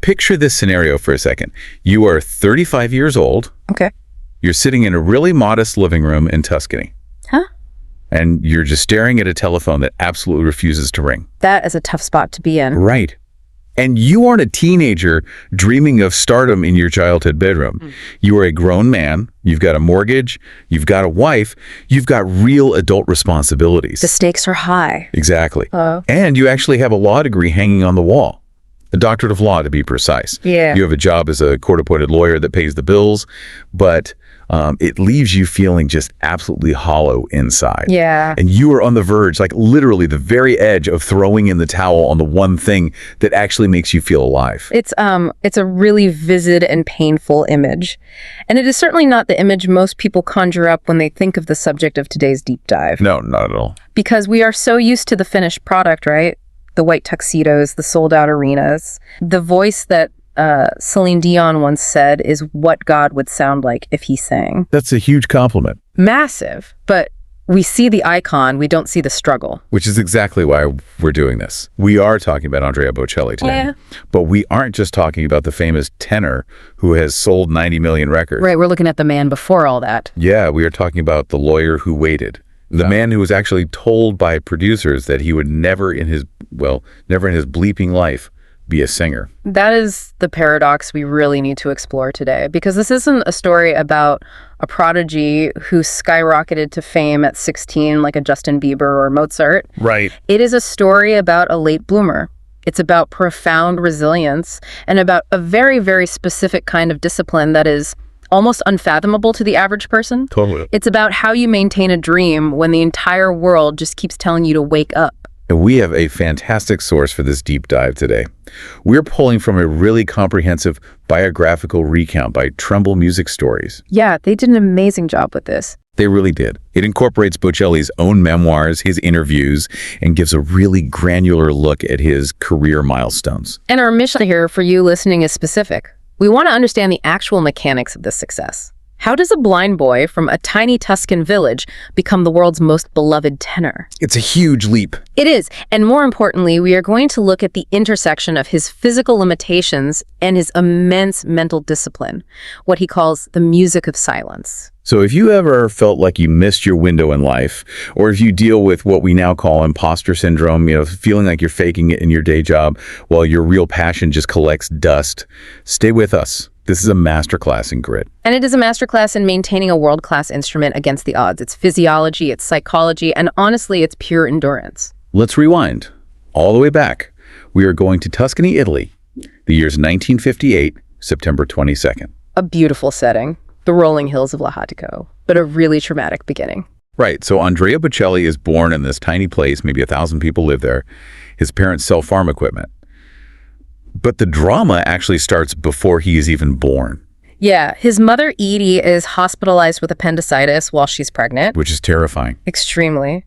Picture this scenario for a second. You are 35 years old. Okay. You're sitting in a really modest living room in Tuscany. Huh? And you're just staring at a telephone that absolutely refuses to ring. That is a tough spot to be in. Right. And you aren't a teenager dreaming of stardom in your childhood bedroom. You are a grown man. You've got a mortgage. You've got a wife. You've got real adult responsibilities. The stakes are high. Exactly. Oh. And you actually have a law degree hanging on the wall. A doctorate of law, to be precise. Yeah. You have a job as a court-appointed lawyer that pays the bills, but it leaves you feeling just absolutely hollow inside. Yeah. And you are on the verge, like literally the very edge of throwing in the towel on the one thing that actually makes you feel alive. It's a really vivid and painful image. And it is certainly not the image most people conjure up when they think of the subject of today's deep dive. No, not at all. Because we are so used to the finished product, right? The white tuxedos, the sold-out arenas. The voice that Celine Dion once said is what God would sound like if he sang. That's a huge compliment. Massive, but we see the icon, we don't see the struggle. Which is exactly why we're doing this. We are talking about Andrea Bocelli today. Yeah. But we aren't just talking about the famous tenor who has sold 90 million records. Right, we're looking at the man before all that. Yeah, we are talking about the lawyer who waited. The man who was actually told by producers that he would never in his bleeping life be a singer. That is the paradox we really need to explore today, because this isn't a story about a prodigy who skyrocketed to fame at 16 like a Justin Bieber or Mozart. Right. It is a story about a late bloomer. It's about profound resilience and about a very, very specific kind of discipline that is almost unfathomable to the average person. Totally. It's about how you maintain a dream when the entire world just keeps telling you to wake up. And we have a fantastic source for this deep dive today. We're pulling from a really comprehensive biographical recount by Tremble Music Stories. Yeah, they did an amazing job with this. They really did. It incorporates Bocelli's own memoirs, his interviews, and gives a really granular look at his career milestones. And our mission here for you listening is specific. We want to understand the actual mechanics of this success. How does a blind boy from a tiny Tuscan village become the world's most beloved tenor? It's a huge leap. It is. And more importantly, we are going to look at the intersection of his physical limitations and his immense mental discipline, what he calls the music of silence. So if you ever felt like you missed your window in life, or if you deal with what we now call imposter syndrome, feeling like you're faking it in your day job while your real passion just collects dust, stay with us. This is a masterclass in grit. And it is a masterclass in maintaining a world-class instrument against the odds. It's physiology, it's psychology, and honestly, it's pure endurance. Let's rewind all the way back. We are going to Tuscany, Italy. The year's 1958, September 22nd. A beautiful setting. The rolling hills of Lajatico, but a really traumatic beginning. Right, so Andrea Bocelli is born in this tiny place, maybe 1,000 people live there. His parents sell farm equipment. But the drama actually starts before he is even born. Yeah, his mother Edie is hospitalized with appendicitis while she's pregnant. Which is terrifying. Extremely.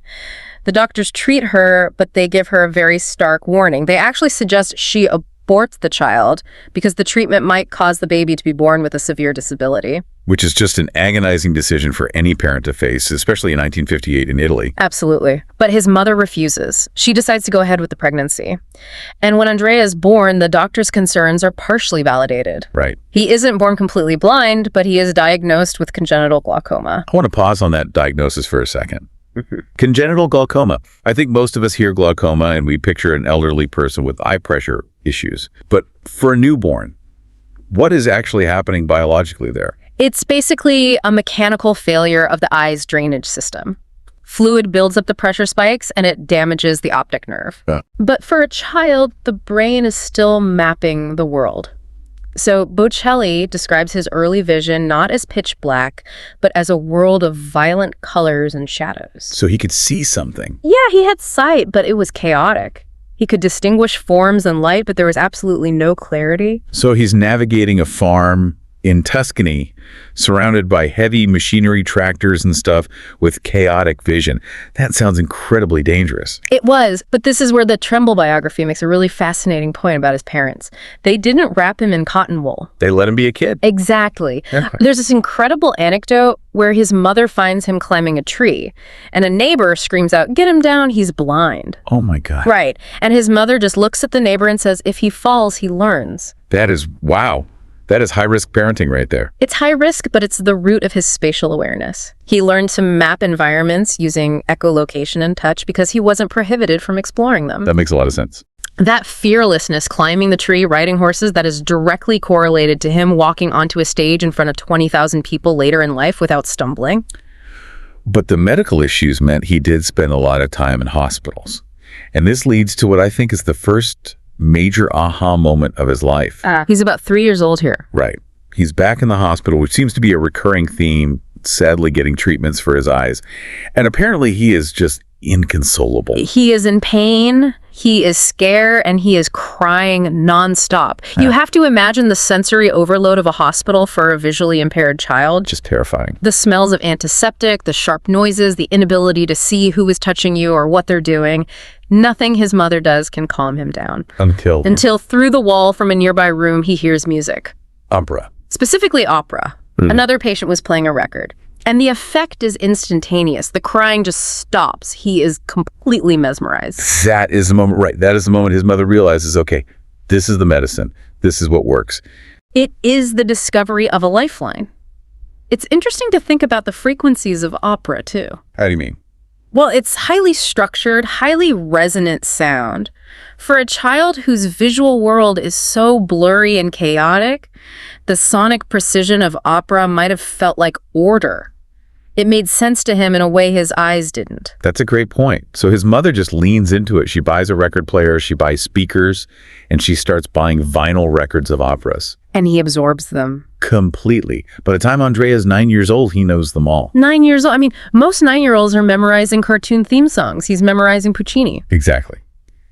The doctors treat her, but they give her a very stark warning. They actually suggest she aborts the child because the treatment might cause the baby to be born with a severe disability. Which is just an agonizing decision for any parent to face, especially in 1958 in Italy. Absolutely. But his mother refuses. She decides to go ahead with the pregnancy. And when Andrea is born, the doctor's concerns are partially validated. Right. He isn't born completely blind, but he is diagnosed with congenital glaucoma. I want to pause on that diagnosis for a second. Congenital glaucoma. I think most of us hear glaucoma and we picture an elderly person with eye pressure issues. But for a newborn, what is actually happening biologically there? It's basically a mechanical failure of the eye's drainage system. Fluid builds up the pressure spikes and it damages the optic nerve. But for a child, the brain is still mapping the world. So Bocelli describes his early vision not as pitch black, but as a world of violent colors and shadows. So he could see something. Yeah, he had sight, but it was chaotic. He could distinguish forms and light, but there was absolutely no clarity. So he's navigating a farm in Tuscany, surrounded by heavy machinery, tractors and stuff with chaotic vision. That sounds incredibly dangerous. It was, but this is where the Tremble biography makes a really fascinating point about his parents. They didn't wrap him in cotton wool. They let him be a kid. Exactly. Yeah. There's this incredible anecdote where his mother finds him climbing a tree, and a neighbor screams out, "Get him down, he's blind." Oh my God. Right. And his mother just looks at the neighbor and says, if he falls, he learns. That is, wow. That is high-risk parenting right there. It's high risk, but it's the root of his spatial awareness. He learned to map environments using echolocation and touch because he wasn't prohibited from exploring them. That makes a lot of sense. That fearlessness, climbing the tree, riding horses, that is directly correlated to him walking onto a stage in front of 20,000 people later in life without stumbling. But the medical issues meant he did spend a lot of time in hospitals. And this leads to what I think is the first major aha moment of his life. He's about 3 years old here. Right. He's back in the hospital, which seems to be a recurring theme, sadly getting treatments for his eyes. And apparently he is just inconsolable. He is in pain, he is scared, and he is crying nonstop. You have to imagine the sensory overload of a hospital for a visually impaired child. Just terrifying. The smells of antiseptic, the sharp noises, the inability to see who is touching you or what they're doing. Nothing his mother does can calm him down. Until through the wall from a nearby room, he hears music. Opera. Specifically opera. Another patient was playing a record. And the effect is instantaneous. The crying just stops. He is completely mesmerized. That is the moment, right. That is the moment his mother realizes, okay, this is the medicine. This is what works. It is the discovery of a lifeline. It's interesting to think about the frequencies of opera, too. How do you mean? Well, it's highly structured, highly resonant sound. For a child whose visual world is so blurry and chaotic, the sonic precision of opera might have felt like order. It made sense to him in a way his eyes didn't. That's a great point. So his mother just leans into it. She buys a record player, she buys speakers, and she starts buying vinyl records of operas. And he absorbs them. Completely. By the time Andrea is 9 years old, he knows them all. 9 years old? I mean, most 9-year-olds are memorizing cartoon theme songs. He's memorizing Puccini. Exactly.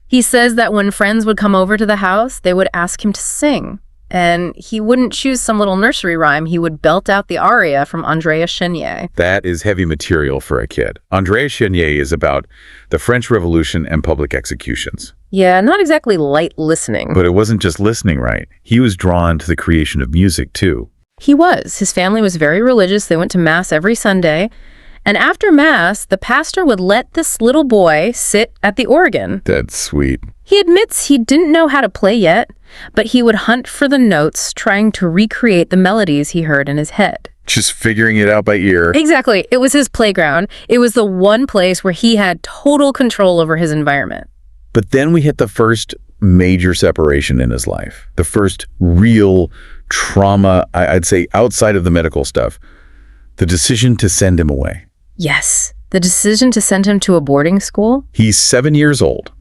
He says that when friends would come over to the house, they would ask him to sing. And he wouldn't choose some little nursery rhyme. He would belt out the aria from Andrea Chenier. That is heavy material for a kid. Andrea Chenier is about the French Revolution and public executions. Yeah, not exactly light listening. But it wasn't just listening, right? He was drawn to the creation of music, too. He was. His family was very religious. They went to Mass every Sunday. And after Mass, the pastor would let this little boy sit at the organ. That's sweet. He admits he didn't know how to play yet, but he would hunt for the notes, trying to recreate the melodies he heard in his head. Just figuring it out by ear. Exactly. It was his playground. It was the one place where he had total control over his environment. But then we hit the first major separation in his life. The first real trauma, I'd say, outside of the medical stuff. The decision to send him away. Yes. The decision to send him to a boarding school? He's 7 years old.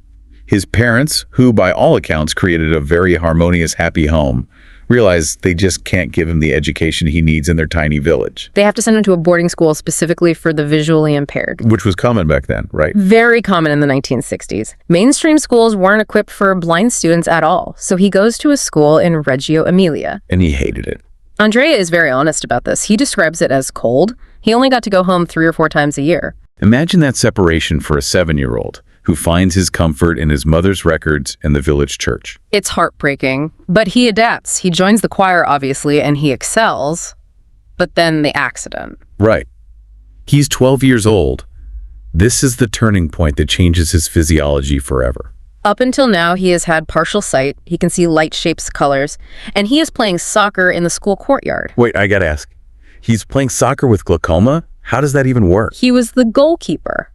His parents, who by all accounts created a very harmonious, happy home, realize they just can't give him the education he needs in their tiny village. They have to send him to a boarding school specifically for the visually impaired. Which was common back then, right? Very common in the 1960s. Mainstream schools weren't equipped for blind students at all, so he goes to a school in Reggio Emilia. And he hated it. Andrea is very honest about this. He describes it as cold. He only got to go home 3 or 4 times a year. Imagine that separation for a 7-year-old who finds his comfort in his mother's records and the village church. It's heartbreaking, but he adapts. He joins the choir, obviously, and he excels. But then the accident. Right. He's 12 years old. This is the turning point that changes his physiology forever. Up until now, he has had partial sight. He can see light shapes, colors, and he is playing soccer in the school courtyard. Wait, I gotta ask. He's playing soccer with glaucoma? How does that even work? He was the goalkeeper,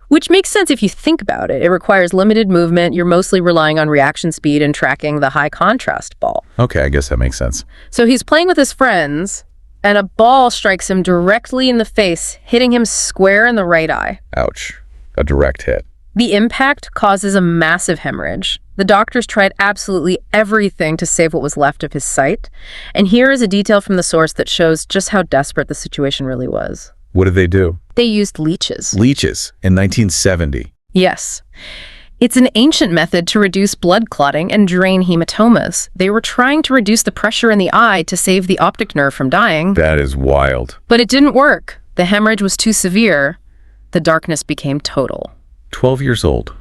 which makes sense if you think about it. It requires limited movement. You're mostly relying on reaction speed and tracking the high contrast ball. Okay, I guess that makes sense. So he's playing with his friends, and a ball strikes him directly in the face, hitting him square in the right eye. Ouch. A direct hit. The impact causes a massive hemorrhage. The doctors tried absolutely everything to save what was left of his sight. And here is a detail from the source that shows just how desperate the situation really was. What did they do? They used leeches. Leeches in 1970. Yes. It's an ancient method to reduce blood clotting and drain hematomas. They were trying to reduce the pressure in the eye to save the optic nerve from dying. That is wild. But it didn't work. The hemorrhage was too severe. The darkness became total. 12 years old.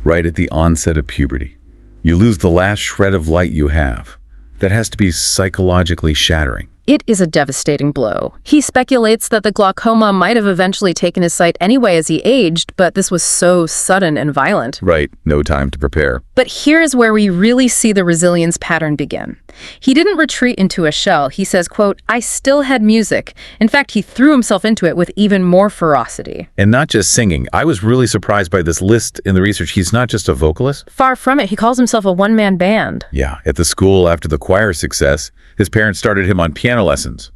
Right at the onset of puberty. You lose the last shred of light you have. That has to be psychologically shattering. It is a devastating blow. He speculates that the glaucoma might have eventually taken his sight anyway as he aged, but this was so sudden and violent. Right, no time to prepare. But here's where we really see the resilience pattern begin. He didn't retreat into a shell. He says, quote, "I still had music." In fact, he threw himself into it with even more ferocity. And not just singing. I was really surprised by this list in the research. He's not just a vocalist. Far from it. He calls himself a one-man band. Yeah, at the school after the choir success, his parents started him on piano lessons,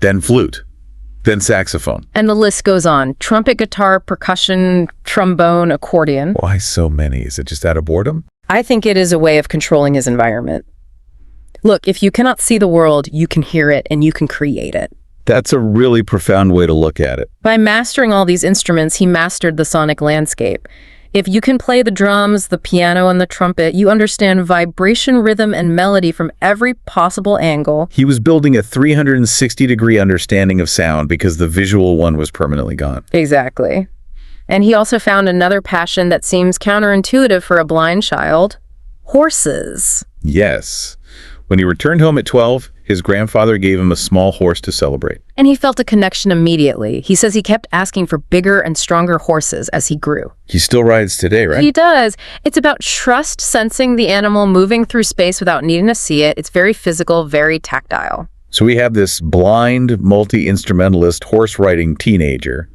then flute, then saxophone. And the list goes on. Trumpet, guitar, percussion, trombone, accordion. Why so many? Is it just out of boredom? I think it is a way of controlling his environment. Look, if you cannot see the world, you can hear it and you can create it. That's a really profound way to look at it. By mastering all these instruments, he mastered the sonic landscape. If you can play the drums, the piano, and the trumpet, you understand vibration, rhythm, and melody from every possible angle. He was building a 360-degree understanding of sound because the visual one was permanently gone. Exactly. And he also found another passion that seems counterintuitive for a blind child: horses. Yes. When he returned home at 12, his grandfather gave him a small horse to celebrate. And he felt a connection immediately. He says he kept asking for bigger and stronger horses as he grew. He still rides today, right? He does. It's about trust, sensing the animal moving through space without needing to see it. It's very physical, very tactile. So we have this blind, multi-instrumentalist, horse-riding teenager.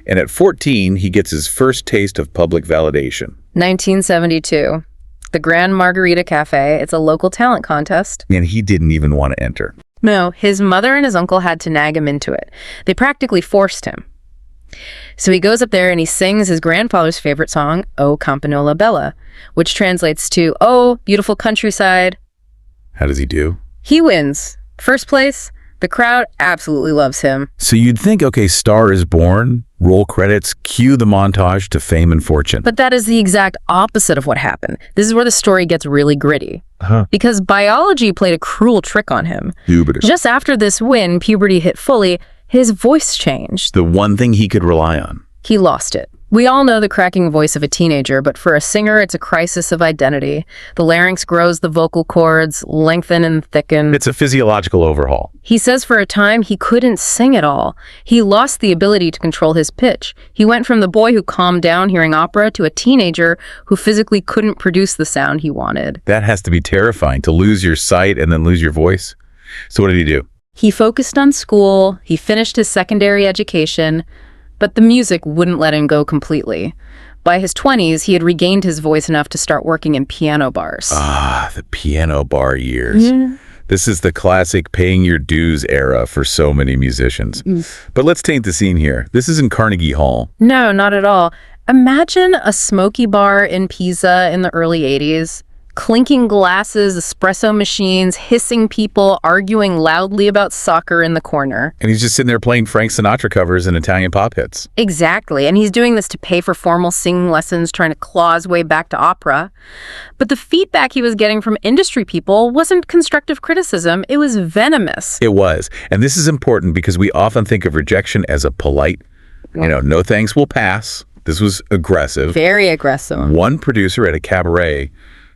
And at 14, he gets his first taste of public validation. 1972. The Grand Margarita Cafe. It's a local talent contest. And he didn't even want to enter. No, his mother and his uncle had to nag him into it. They practically forced him. So he goes up there and he sings his grandfather's favorite song, O Campanola Bella, which translates to, "Oh, beautiful countryside." How does he do? He wins. First place. The crowd absolutely loves him. So you'd think, okay, star is born, roll credits, cue the montage to fame and fortune. But that is the exact opposite of what happened. This is where the story gets really gritty. Because biology played a cruel trick on him. Just after this win, puberty hit fully, his voice changed. The one thing he could rely on. He lost it. We all know the cracking voice of a teenager, but for a singer, it's a crisis of identity. The larynx grows, the vocal cords lengthen and thicken. It's a physiological overhaul. He says for a time he couldn't sing at all. He lost the ability to control his pitch. He went from the boy who calmed down hearing opera to a teenager who physically couldn't produce the sound he wanted. That has to be terrifying, to lose your sight and then lose your voice. So what did he do? He focused on school. He finished his secondary education. But the music wouldn't let him go completely. By his 20s, he had regained his voice enough to start working in piano bars. Ah, the piano bar years. Yeah. This is the classic paying your dues era for so many musicians. But let's taint the scene here. This is in Carnegie Hall. No, not at all. Imagine a smoky bar in Pisa in the early 80s. Clinking glasses, espresso machines, hissing people, arguing loudly about soccer in the corner. And he's just sitting there playing Frank Sinatra covers and Italian pop hits. Exactly, and he's doing this to pay for formal singing lessons, trying to claw his way back to opera. But the feedback he was getting from industry people wasn't constructive criticism, it was venomous. It was. And this is important because we often think of rejection as a polite, no thanks, we'll pass. This was aggressive. Very aggressive. One producer at a cabaret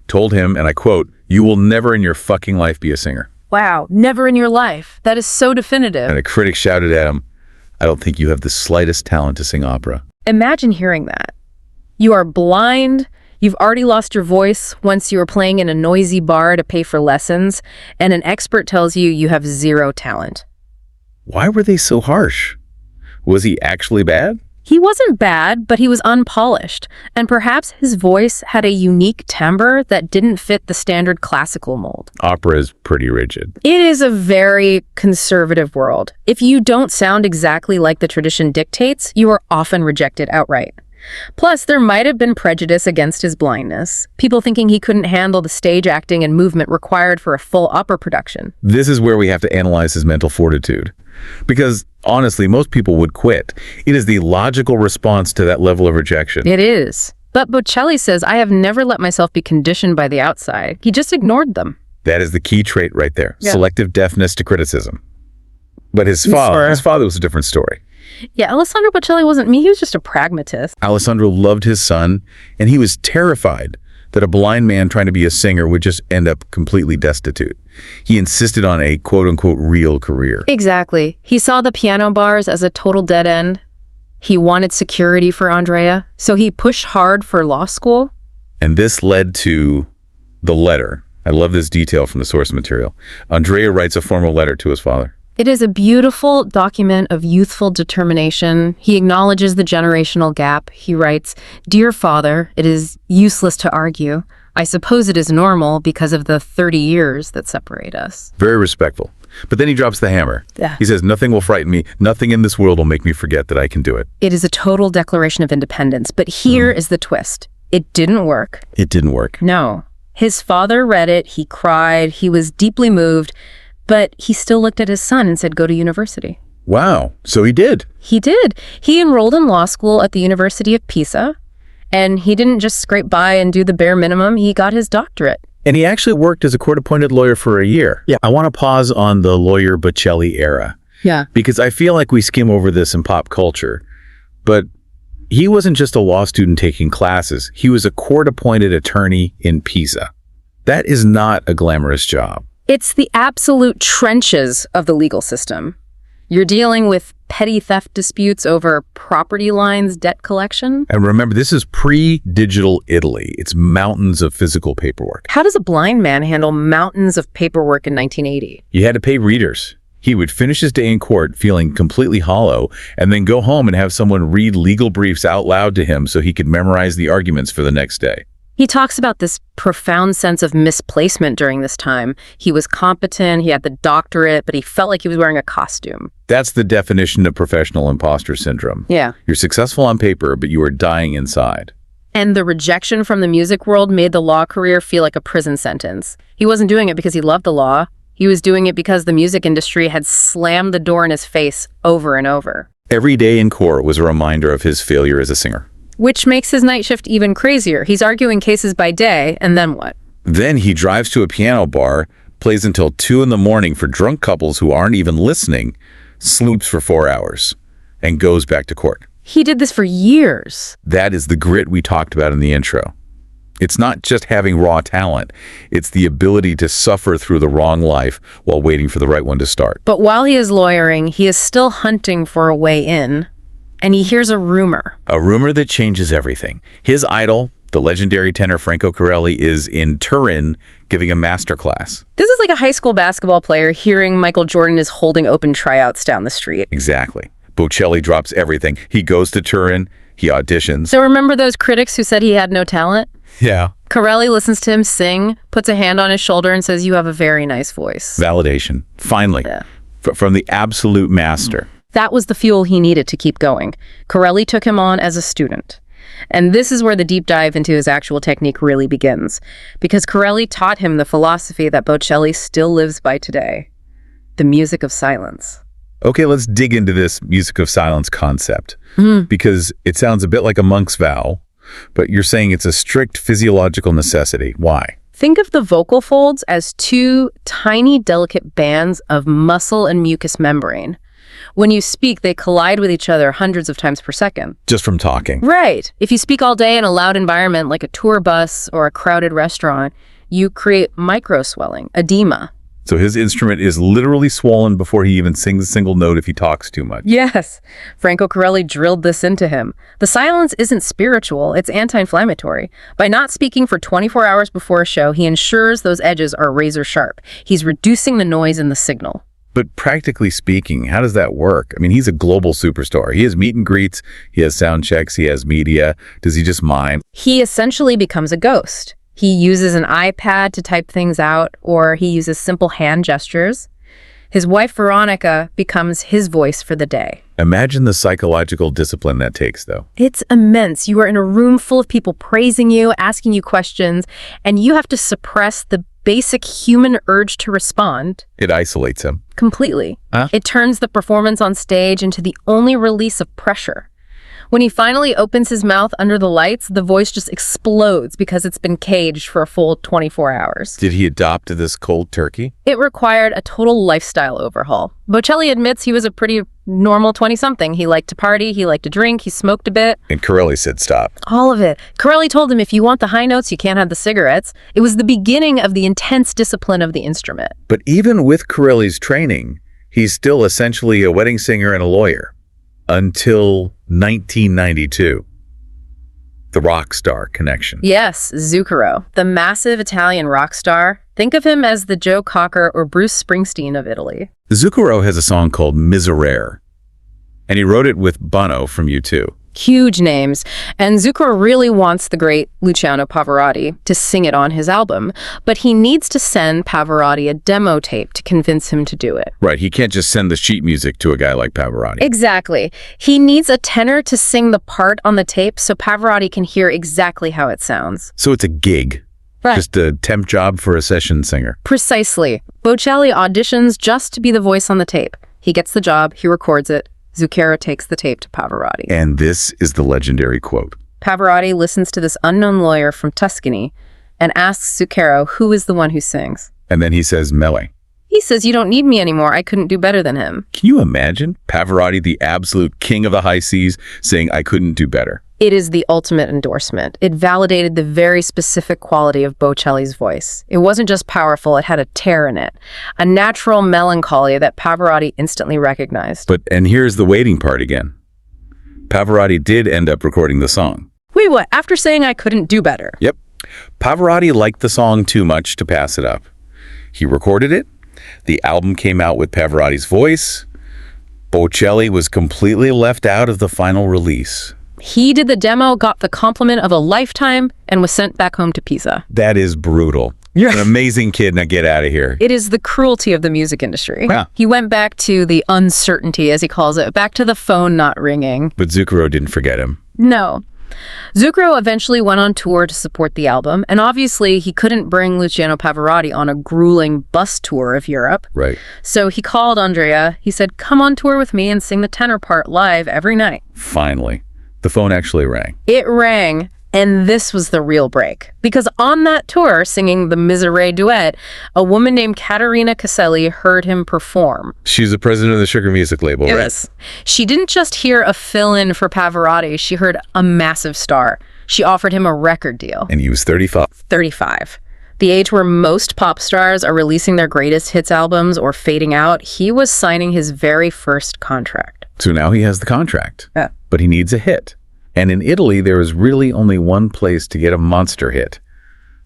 told him, and I quote, "You will never in your fucking life be a singer." Wow, never in your life. That is so definitive. And a critic shouted at him, "I don't think you have the slightest talent to sing opera." Imagine hearing that. You are blind, you've already lost your voice once you were playing in a noisy bar to pay for lessons, and an expert tells you you have zero talent. Why were they so harsh? Was he actually bad? He wasn't bad, but he was unpolished, and perhaps his voice had a unique timbre that didn't fit the standard classical mold. Opera is pretty rigid. It is a very conservative world. If you don't sound exactly like the tradition dictates, you are often rejected outright. Plus, there might have been prejudice against his blindness, people thinking he couldn't handle the stage acting and movement required for a full opera production. This is where we have to analyze his mental fortitude. Because, honestly, most people would quit. It is the logical response to that level of rejection. It is. But Bocelli says, "I have never let myself be conditioned by the outside." He just ignored them. That is the key trait right there. Yeah. Selective deafness to criticism. But his father was a different story. Yeah, Alessandro Bocelli wasn't me. He was just a pragmatist. Alessandro loved his son, and he was terrified that a blind man trying to be a singer would just end up completely destitute. He insisted on a quote-unquote real career. Exactly. He saw the piano bars as a total dead end. He wanted security for Andrea, so he pushed hard for law school. And this led to the letter. I love this detail from the source material. Andrea writes a formal letter to his father. It is a beautiful document of youthful determination. He acknowledges the generational gap. He writes, "Dear father, it is useless to argue. I suppose it is normal because of the 30 years that separate us." Very respectful. But then he drops the hammer. Yeah. He says, "Nothing will frighten me. Nothing in this world will make me forget that I can do it." It is a total declaration of independence. But here is the twist. It didn't work. It didn't work. No. His father read it. He cried. He was deeply moved. But he still looked at his son and said, "Go to university." Wow. So he did. He did. He enrolled in law school at the University of Pisa. And he didn't just scrape by and do the bare minimum. He got his doctorate. And he actually worked as a court-appointed lawyer for a year. Yeah. I want to pause on the lawyer Bocelli era. Yeah. Because I feel like we skim over this in pop culture. But he wasn't just a law student taking classes. He was a court-appointed attorney in Pisa. That is not a glamorous job. It's the absolute trenches of the legal system. You're dealing with petty theft disputes over property lines, debt collection. And remember, this is pre-digital Italy. It's mountains of physical paperwork. How does a blind man handle mountains of paperwork in 1980? You had to pay readers. He would finish his day in court feeling completely hollow and then go home and have someone read legal briefs out loud to him so he could memorize the arguments for the next day. He talks about this profound sense of misplacement during this time. He was competent, he had the doctorate, but he felt like he was wearing a costume. That's the definition of professional imposter syndrome. Yeah. You're successful on paper, but you are dying inside. And the rejection from the music world made the law career feel like a prison sentence. He wasn't doing it because he loved the law. He was doing it because the music industry had slammed the door in his face over and over. Every day in court was a reminder of his failure as a singer. Which makes his night shift even crazier. He's arguing cases by day, and then what? Then he drives to a piano bar, plays until 2 a.m. for drunk couples who aren't even listening, sleeps for 4 hours, and goes back to court. He did this for years. That is the grit we talked about in the intro. It's not just having raw talent. It's the ability to suffer through the wrong life while waiting for the right one to start. But while he is lawyering, he is still hunting for a way in. And he hears a rumor. A rumor that changes everything. His idol, the legendary tenor Franco Corelli, is in Turin giving a masterclass. This is like a high school basketball player hearing Michael Jordan is holding open tryouts down the street. Exactly. Bocelli drops everything. He goes to Turin. He auditions. So remember those critics who said he had no talent? Yeah. Corelli listens to him sing, puts a hand on his shoulder and says, "You have a very nice voice." Validation. Finally. Yeah. From the absolute master. That was the fuel he needed to keep going. Corelli took him on as a student. And this is where the deep dive into his actual technique really begins. Because Corelli taught him the philosophy that Bocelli still lives by today. The music of silence. Okay, let's dig into this music of silence concept. Because it sounds a bit like a monk's vow, but you're saying it's a strict physiological necessity. Why? Think of the vocal folds as two tiny, delicate bands of muscle and mucous membrane. When you speak, they collide with each other hundreds of times per second. Just from talking. Right. If you speak all day in a loud environment like a tour bus or a crowded restaurant, you create microswelling, edema. So his instrument is literally swollen before he even sings a single note if he talks too much. Yes. Franco Corelli drilled this into him. The silence isn't spiritual, it's anti-inflammatory. By not speaking for 24 hours before a show, he ensures those edges are razor sharp. He's reducing the noise in the signal. But practically speaking, how does that work? I mean, he's a global superstar. He has meet and greets, he has sound checks, he has media. Does he just mime? He essentially becomes a ghost. He uses an iPad to type things out, or he uses simple hand gestures. His wife, Veronica, becomes his voice for the day. Imagine the psychological discipline that takes, though. It's immense. You are in a room full of people praising you, asking you questions, and you have to suppress the basic human urge to respond. It isolates him. Completely. Huh? It turns the performance on stage into the only release of pressure. When he finally opens his mouth under the lights, the voice just explodes because it's been caged for a full 24 hours. Did he adopt to this cold turkey? It required a total lifestyle overhaul. Bocelli admits he was a pretty normal 20-something. He liked to party, he liked to drink, he smoked a bit. And Corelli said stop. All of it. Corelli told him if you want the high notes, you can't have the cigarettes. It was the beginning of the intense discipline of the instrument. But even with Corelli's training, he's still essentially a wedding singer and a lawyer. Until 1992. The rock star connection. Yes, Zucchero, the massive Italian rock star. Think of him as the Joe Cocker or Bruce Springsteen of Italy. Zucchero has a song called Miserere, and he wrote it with Bono from U2. Huge names. And Zucchero really wants the great Luciano Pavarotti to sing it on his album, but he needs to send Pavarotti a demo tape to convince him to do it. Right, he can't just send the sheet music to a guy like Pavarotti. Exactly. He needs a tenor to sing the part on the tape so Pavarotti can hear exactly how it sounds. So it's a gig. Right. Just a temp job for a session singer. Precisely. Bocelli auditions just to be the voice on the tape. He gets the job, he records it. Zucchero takes the tape to Pavarotti. And this is the legendary quote. Pavarotti listens to this unknown lawyer from Tuscany and asks Zucchero who is the one who sings. And then he says, Mele. He says, you don't need me anymore. I couldn't do better than him. Can you imagine Pavarotti, the absolute king of the high seas, saying, I couldn't do better? It is the ultimate endorsement. It validated the very specific quality of Bocelli's voice. It wasn't just powerful, it had a tear in it, a natural melancholy that Pavarotti instantly recognized. And here's the waiting part again. Pavarotti did end up recording the song. Wait, what? After saying I couldn't do better? Yep. Pavarotti liked the song too much to pass it up. He recorded it. The album came out with Pavarotti's voice. Bocelli was completely left out of the final release. He did the demo, got the compliment of a lifetime, and was sent back home to Pisa. That is brutal. You're an amazing kid. Now get out of here. It is the cruelty of the music industry. Yeah. He went back to the uncertainty, as he calls it, back to the phone not ringing. But Zucchero didn't forget him. No. Zucchero eventually went on tour to support the album, and obviously he couldn't bring Luciano Pavarotti on a grueling bus tour of Europe. Right. So he called Andrea. He said, come on tour with me and sing the tenor part live every night. Finally. The phone actually rang. It rang, and this was the real break. Because on that tour, singing the Miserere duet, a woman named Caterina Caselli heard him perform. She's the president of the Sugar Music label, right? Yes. She didn't just hear a fill-in for Pavarotti, she heard a massive star. She offered him a record deal. And he was 35. 35. The age where most pop stars are releasing their greatest hits albums or fading out, he was signing his very first contract. So now he has the contract. Yeah. But he needs a hit. And in Italy, there is really only one place to get a monster hit.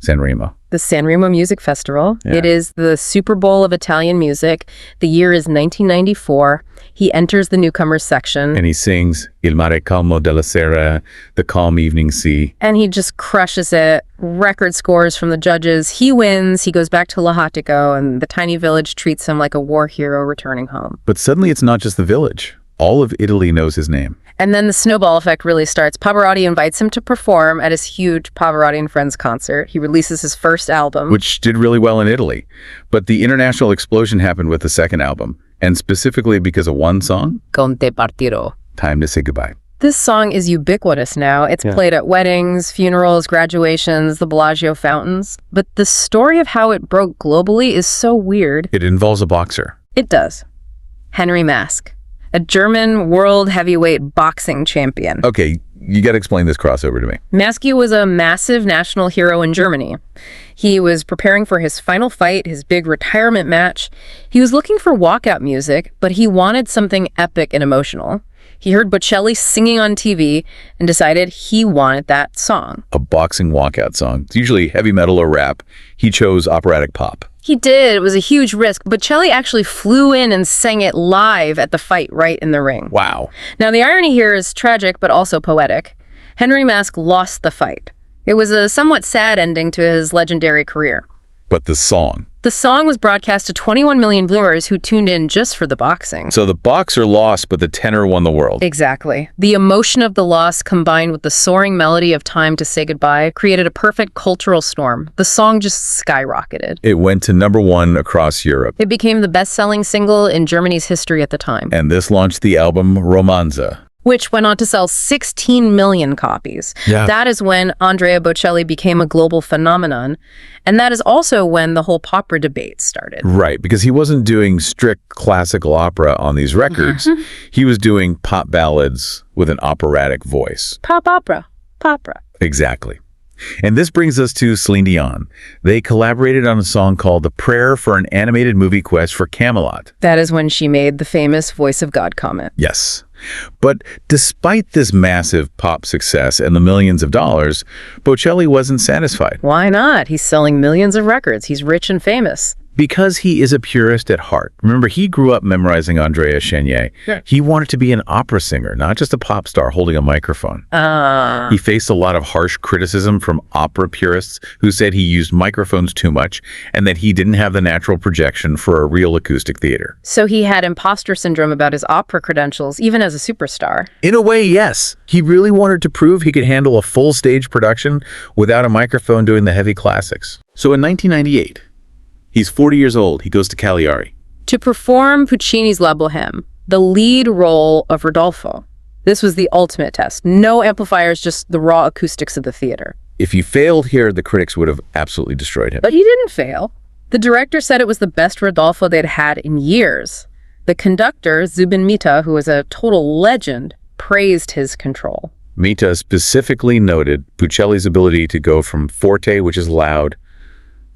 Sanremo. The Sanremo Music Festival. Yeah. It is the Super Bowl of Italian music. The year is 1994. He enters the newcomers section. And he sings Il mare calmo della sera, the calm evening sea. And he just crushes it. Record scores from the judges. He wins. He goes back to Lahatico, and the tiny village treats him like a war hero returning home. But suddenly it's not just the village. All of Italy knows his name. And then the snowball effect really starts. Pavarotti invites him to perform at his huge Pavarotti and Friends concert. He releases his first album, Which did really well in Italy. But the international explosion happened with the second album. And specifically because of one song, Con te partirò. Time to Say Goodbye. This song is ubiquitous now. It's played at weddings, funerals, graduations, the Bellagio fountains. But the story of how it broke globally is so weird. It involves a boxer. It does. Henry Maske, a German world heavyweight boxing champion. Okay, you got to explain this crossover to me. Maske was a massive national hero in Germany. He was preparing for his final fight, his big retirement match. He was looking for walkout music, but he wanted something epic and emotional. He heard Bocelli singing on TV and decided he wanted that song. A boxing walkout song. It's usually heavy metal or rap. He chose operatic pop. He did. It was a huge risk. Bocelli actually flew in and sang it live at the fight right in the ring. Wow. Now, the irony here is tragic, but also poetic. Henry Maske lost the fight. It was a somewhat sad ending to his legendary career. But the song. The song was broadcast to 21 million viewers who tuned in just for the boxing. So the boxer lost, but the tenor won the world. Exactly. The emotion of the loss combined with the soaring melody of Time to Say Goodbye created a perfect cultural storm. The song just skyrocketed. It went to #1 across Europe. It became the best-selling single in Germany's history at the time, And this launched the album Romanza. which went on to sell 16 million copies. Yeah. That is when Andrea Bocelli became a global phenomenon, and that is also when the whole opera debate started. Right, because he wasn't doing strict classical opera on these records. He was doing pop ballads with an operatic voice. Pop opera. Exactly. And this brings us to Celine Dion. They collaborated on a song called The Prayer for an Animated Movie Quest for Camelot. That is when she made the famous Voice of God comment. Yes. But despite this massive pop success and the millions of dollars, Bocelli wasn't satisfied. Why not? He's selling millions of records. He's rich and famous. Because he is a purist at heart. Remember, he grew up memorizing Andrea Bocelli. Yeah. He wanted to be an opera singer, not just a pop star holding a microphone. He faced a lot of harsh criticism from opera purists who said he used microphones too much and that he didn't have the natural projection for a real acoustic theater. So he had imposter syndrome about his opera credentials, even as a superstar. In a way, yes. He really wanted to prove he could handle a full stage production without a microphone doing the heavy classics. So in 1998, he's 40 years old. He goes to Cagliari to perform Puccini's La Bohème, the lead role of Rodolfo. This was the ultimate test. No amplifiers, just the raw acoustics of the theater. If he failed here, the critics would have absolutely destroyed him. But he didn't fail. The director said it was the best Rodolfo they'd had in years. The conductor, Zubin Mehta, who was a total legend, praised his control. Mehta specifically noted Bocelli's ability to go from forte, which is loud,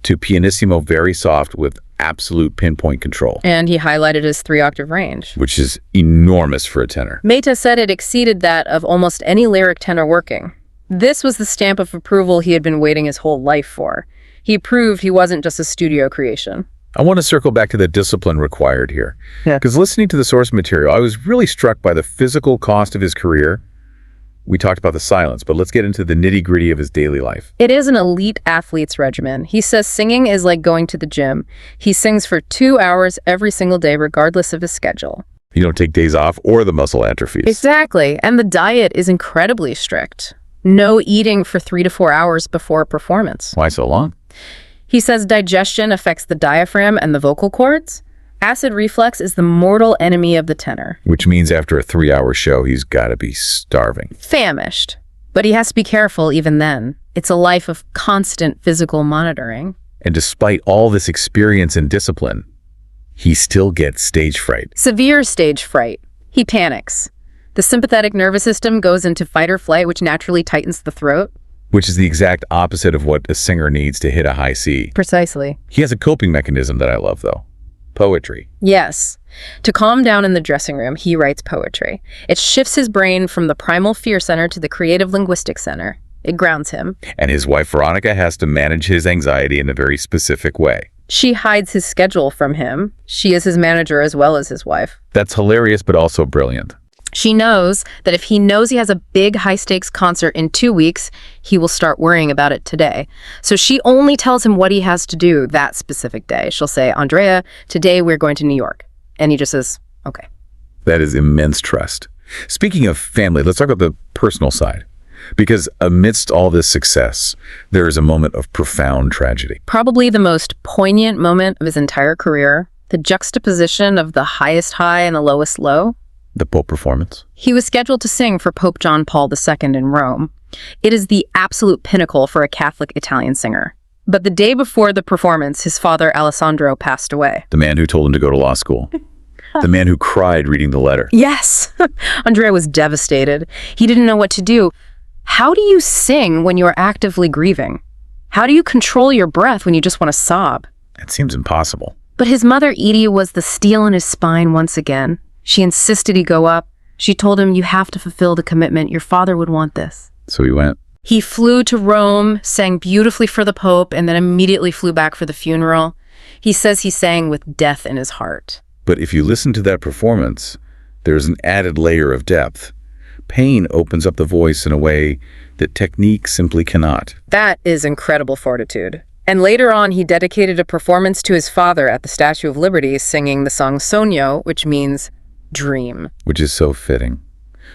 to pianissimo, very soft, with absolute pinpoint control. And he highlighted his 3-octave range, which is enormous for a tenor. Mehta said it exceeded that of almost any lyric tenor working. This was the stamp of approval he had been waiting his whole life for. He proved he wasn't just a studio creation. I want to circle back to the discipline required here. Because listening to the source material, I was really struck by the physical cost of his career. We talked about the silence, but let's get into the nitty-gritty of his daily life. It is an elite athlete's regimen. He says singing is like going to the gym. He sings for 2 hours every single day, regardless of his schedule. You don't take days off or the muscle atrophies. Exactly. And the diet is incredibly strict. No eating for 3 to 4 hours before a performance. Why so long? He says digestion affects the diaphragm and the vocal cords. Acid reflux is the mortal enemy of the tenor. Which means after a 3-hour show, he's got to be starving. Famished. But he has to be careful even then. It's a life of constant physical monitoring. And despite all this experience and discipline, he still gets stage fright. Severe stage fright. He panics. The sympathetic nervous system goes into fight or flight, which naturally tightens the throat. Which is the exact opposite of what a singer needs to hit a high C. Precisely. He has a coping mechanism that I love, though. Poetry. Yes. To calm down in the dressing room, he writes poetry. It shifts his brain from the primal fear center to the creative linguistic center. It grounds him. And his wife, Veronica, has to manage his anxiety in a very specific way. She hides his schedule from him. She is his manager as well as his wife. That's hilarious, but also brilliant. She knows that if he knows he has a big high-stakes concert in 2 weeks, he will start worrying about it today. So she only tells him what he has to do that specific day. She'll say, Andrea, today we're going to New York. And he just says, okay. That is immense trust. Speaking of family, let's talk about the personal side. Because amidst all this success, there is a moment of profound tragedy. Probably the most poignant moment of his entire career, the juxtaposition of the highest high and the lowest low. The Pope performance. He was scheduled to sing for Pope John Paul II in Rome. It is the absolute pinnacle for a Catholic Italian singer. But the day before the performance, his father Alessandro passed away. The man who told him to go to law school. The man who cried reading the letter. Yes. Andrea was devastated. He didn't know what to do. How do you sing when you are actively grieving? How do you control your breath when you just want to sob? It seems impossible. But his mother, Edie, was the steel in his spine once again. She insisted he go up. She told him, you have to fulfill the commitment. Your father would want this. So he went. He flew to Rome, sang beautifully for the Pope, and then immediately flew back for the funeral. He says he sang with death in his heart. But if you listen to that performance, there's an added layer of depth. Pain opens up the voice in a way that technique simply cannot. That is incredible fortitude. And later on, he dedicated a performance to his father at the Statue of Liberty, singing the song Sogno, which means dream. Which is so fitting.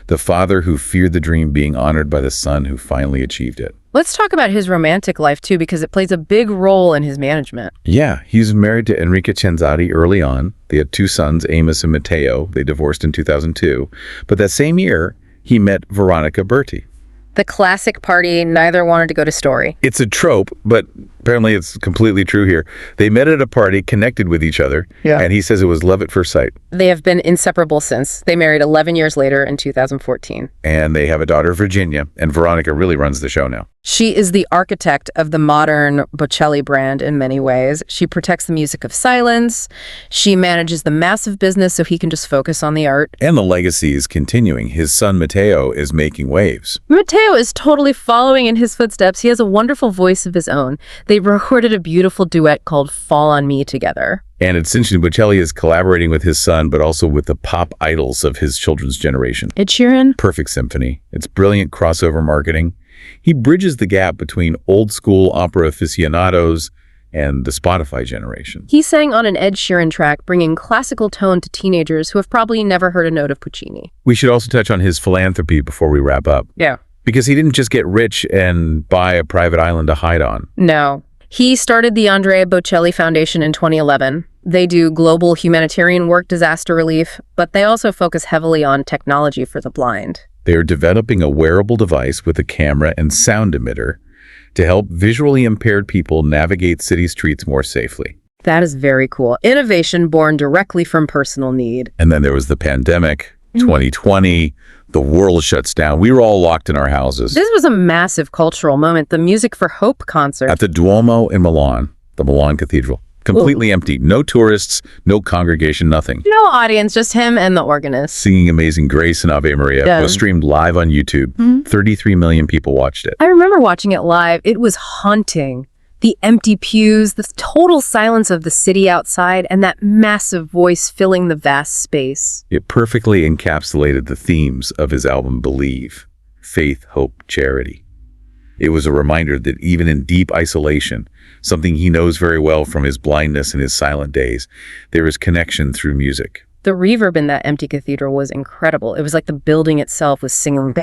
The father who feared the dream being honored by the son who finally achieved it. Let's talk about his romantic life, too, because it plays a big role in his management. Yeah, he's married to Enrica Cenzati early on. They had 2 sons, Amos and Matteo. They divorced in 2002. But that same year, he met Veronica Berti. The classic party neither wanted to go to story. It's a trope, but Apparently, it's completely true here. They met at a party, connected with each other, and he says it was love at first sight. They have been inseparable since. They married 11 years later in 2014. And they have a daughter, Virginia, and Veronica really runs the show now. She is the architect of the modern Bocelli brand in many ways. She protects the music of silence. She manages the massive business so he can just focus on the art. And the legacy is continuing. His son, Matteo, is making waves. Matteo is totally following in his footsteps. He has a wonderful voice of his own. They recorded a beautiful duet called Fall on Me together. And it's interesting, Bocelli is collaborating with his son, but also with the pop idols of his children's generation. Ed Sheeran? Perfect symphony. It's brilliant crossover marketing. He bridges the gap between old school opera aficionados and the Spotify generation. He sang on an Ed Sheeran track, bringing classical tone to teenagers who have probably never heard a note of Puccini. We should also touch on his philanthropy before we wrap up. Yeah. Because he didn't just get rich and buy a private island to hide on. No. He started the Andrea Bocelli Foundation in 2011. They do global humanitarian work, disaster relief, but they also focus heavily on technology for the blind. They are developing a wearable device with a camera and sound emitter to help visually impaired people navigate city streets more safely. That is very cool. Innovation born directly from personal need. And then there was the pandemic, 2020, the world shuts down. We were all locked in our houses. This was a massive cultural moment, the Music for Hope concert. At the Duomo in Milan, the Milan Cathedral. Completely empty. No tourists, no congregation, nothing. No audience, just him and the organist. Singing Amazing Grace and Ave Maria was streamed live on YouTube. 33 million people watched it. I remember watching it live. It was haunting. The empty pews, the total silence of the city outside, and that massive voice filling the vast space. It perfectly encapsulated the themes of his album Believe: faith, hope, charity. It was a reminder that even in deep isolation, something he knows very well from his blindness and his silent days, there is connection through music. The reverb in that empty cathedral was incredible. It was like the building itself was singing.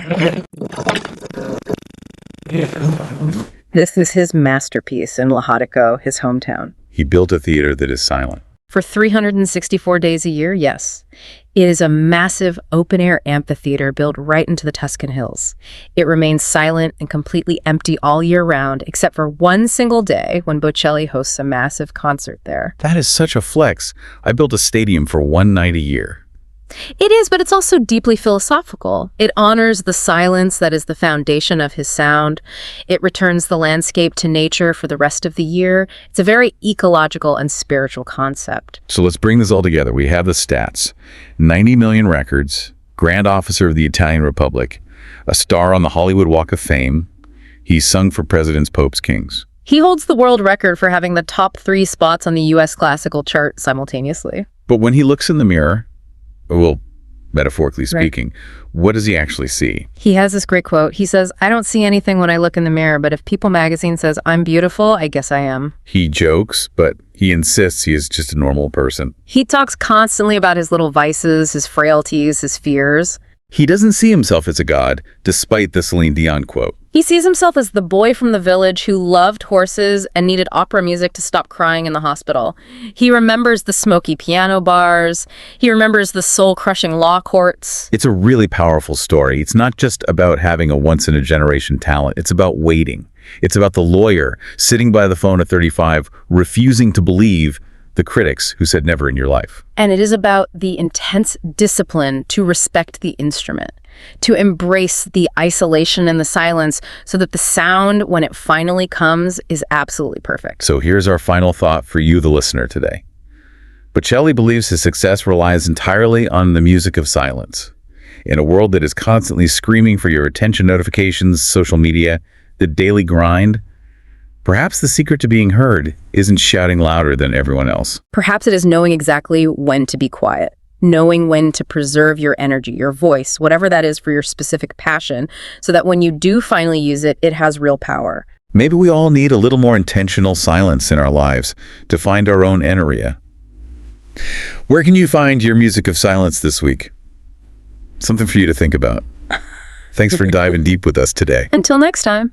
This is his masterpiece in Lahadico, his hometown. He built a theater that is silent. For 364 days a year, yes. It is a massive open-air amphitheater built right into the Tuscan hills. It remains silent and completely empty all year round, except for one single day when Bocelli hosts a massive concert there. That is such a flex. I built a stadium for one night a year. It is, but it's also deeply philosophical. It honors the silence that is the foundation of his sound. It returns the landscape to nature for the rest of the year. It's a very ecological and spiritual concept. So let's bring this all together. We have the stats. 90 million records, Grand Officer of the Italian Republic, a star on the Hollywood Walk of Fame. He's sung for presidents, popes, kings. He holds the world record for having the top 3 spots on the U.S. classical chart simultaneously. But when he looks in the mirror, well, metaphorically speaking, what does he actually see? He has this great quote. He says, "I don't see anything when I look in the mirror, but if People magazine says I'm beautiful, I guess I am." He jokes, but he insists he is just a normal person. He talks constantly about his little vices, his frailties, his fears. He doesn't see himself as a god, despite the Celine Dion quote. He sees himself as the boy from the village who loved horses and needed opera music to stop crying in the hospital. He remembers the smoky piano bars. He remembers the soul-crushing law courts. It's a really powerful story. It's not just about having a once-in-a-generation talent. It's about waiting. It's about the lawyer sitting by the phone at 35, refusing to believe the critics who said never in your life. And it is about the intense discipline to respect the instrument, to embrace the isolation and the silence so that the sound, when it finally comes, is absolutely perfect. So here's our final thought for you, the listener, today. Bocelli believes his success relies entirely on the music of silence. In a world that is constantly screaming for your attention notifications, social media, the daily grind, perhaps the secret to being heard isn't shouting louder than everyone else. Perhaps it is knowing exactly when to be quiet, knowing when to preserve your energy, your voice, whatever that is for your specific passion, so that when you do finally use it, it has real power. Maybe we all need a little more intentional silence in our lives to find our own area. Where can you find your music of silence this week? Something for you to think about. Thanks for diving deep with us today. Until next time.